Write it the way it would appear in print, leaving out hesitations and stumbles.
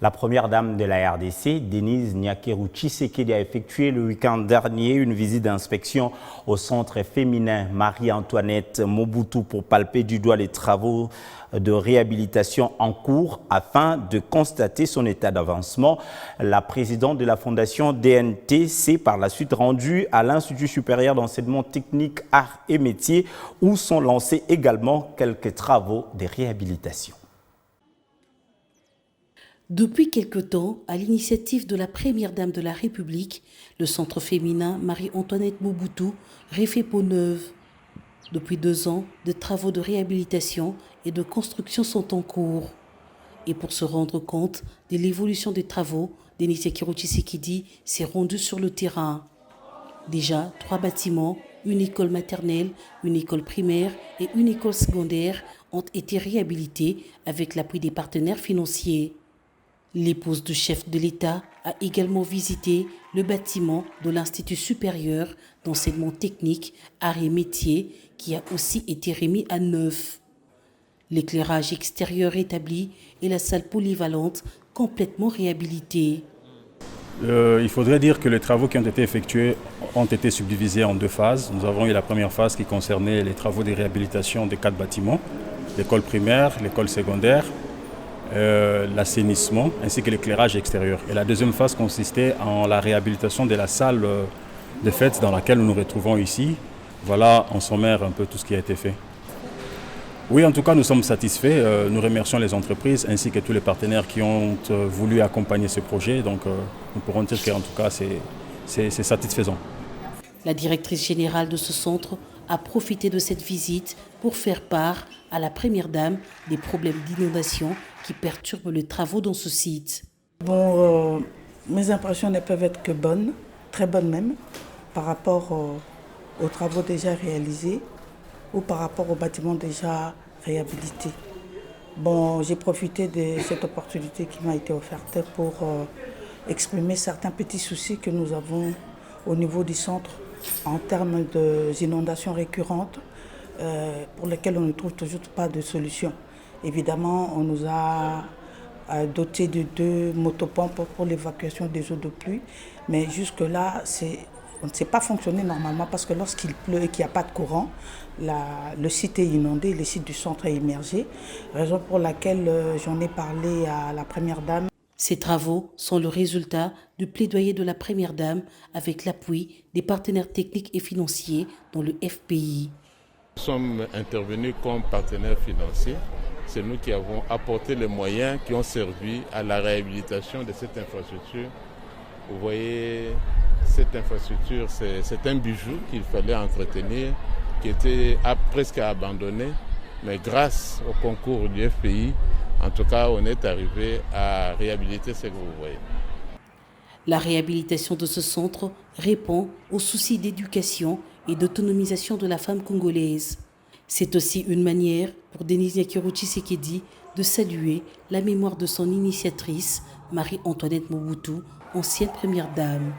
La première dame de la RDC, Denise Nyakeru Tshisekedi, a effectué le week-end dernier une visite d'inspection au centre féminin Marie-Antoinette Mobutu pour palper du doigt les travaux de réhabilitation en cours afin de constater son état d'avancement. La présidente de la fondation DNT s'est par la suite rendue à l'Institut supérieur d'enseignement technique, arts et métiers où sont lancés également quelques travaux de réhabilitation. Depuis quelque temps, à l'initiative de la première dame de la République, le centre féminin Marie-Antoinette Mobutu refait peau neuve. Depuis 2 ans, des travaux de réhabilitation et de construction sont en cours. Et pour se rendre compte de l'évolution des travaux, Denise Nyakeru Tshisekedi s'est rendue sur le terrain. Déjà, 3 bâtiments, une école maternelle, une école primaire et une école secondaire ont été réhabilités avec l'appui des partenaires financiers. L'épouse du chef de l'État a également visité le bâtiment de l'Institut supérieur d'enseignement technique, arts et métiers qui a aussi été remis à neuf. L'éclairage extérieur établi et la salle polyvalente complètement réhabilitée. Il faudrait dire que les travaux qui ont été effectués ont été subdivisés en 2 phases. Nous avons eu la première phase qui concernait les travaux de réhabilitation des 4 bâtiments, l'école primaire, l'école secondaire, l'assainissement ainsi que l'éclairage extérieur. Et la deuxième phase consistait en la réhabilitation de la salle de fête dans laquelle nous nous retrouvons ici. Voilà en sommaire un peu tout ce qui a été fait. Oui, en tout cas, nous sommes satisfaits. Nous remercions les entreprises ainsi que tous les partenaires qui ont voulu accompagner ce projet. Donc, nous pourrons dire qu'en tout cas, c'est satisfaisant. La directrice générale de ce centre a profité de cette visite pour faire part à la première dame des problèmes d'inondation qui perturbent les travaux dans ce site. Bon, mes impressions ne peuvent être que bonnes, très bonnes même, par rapport aux travaux déjà réalisés ou par rapport aux bâtiments déjà réhabilités. Bon, j'ai profité de cette opportunité qui m'a été offerte pour exprimer certains petits soucis que nous avons au niveau du centre en termes d'inondations récurrentes pour lesquelles on ne trouve toujours pas de solution. Évidemment, on nous a doté de 2 motopompes pour l'évacuation des eaux de pluie, mais jusque-là, on ne sait pas fonctionner normalement parce que lorsqu'il pleut et qu'il n'y a pas de courant, le site est inondé, le site du centre est immergé, raison pour laquelle j'en ai parlé à la première dame. Ces travaux sont le résultat du plaidoyer de la première dame avec l'appui des partenaires techniques et financiers dans le FPI. Nous sommes intervenus comme partenaires financiers. C'est nous qui avons apporté les moyens qui ont servi à la réhabilitation de cette infrastructure. Vous voyez, cette infrastructure, c'est un bijou qu'il fallait entretenir, qui était presque abandonné. Mais grâce au concours du FPI, en tout cas, on est arrivé à réhabiliter ce que vous voyez. La réhabilitation de ce centre répond aux soucis d'éducation et d'autonomisation de la femme congolaise. C'est aussi une manière pour Denise Nyakeru Tshisekedi de saluer la mémoire de son initiatrice, Marie-Antoinette Mobutu, ancienne première dame.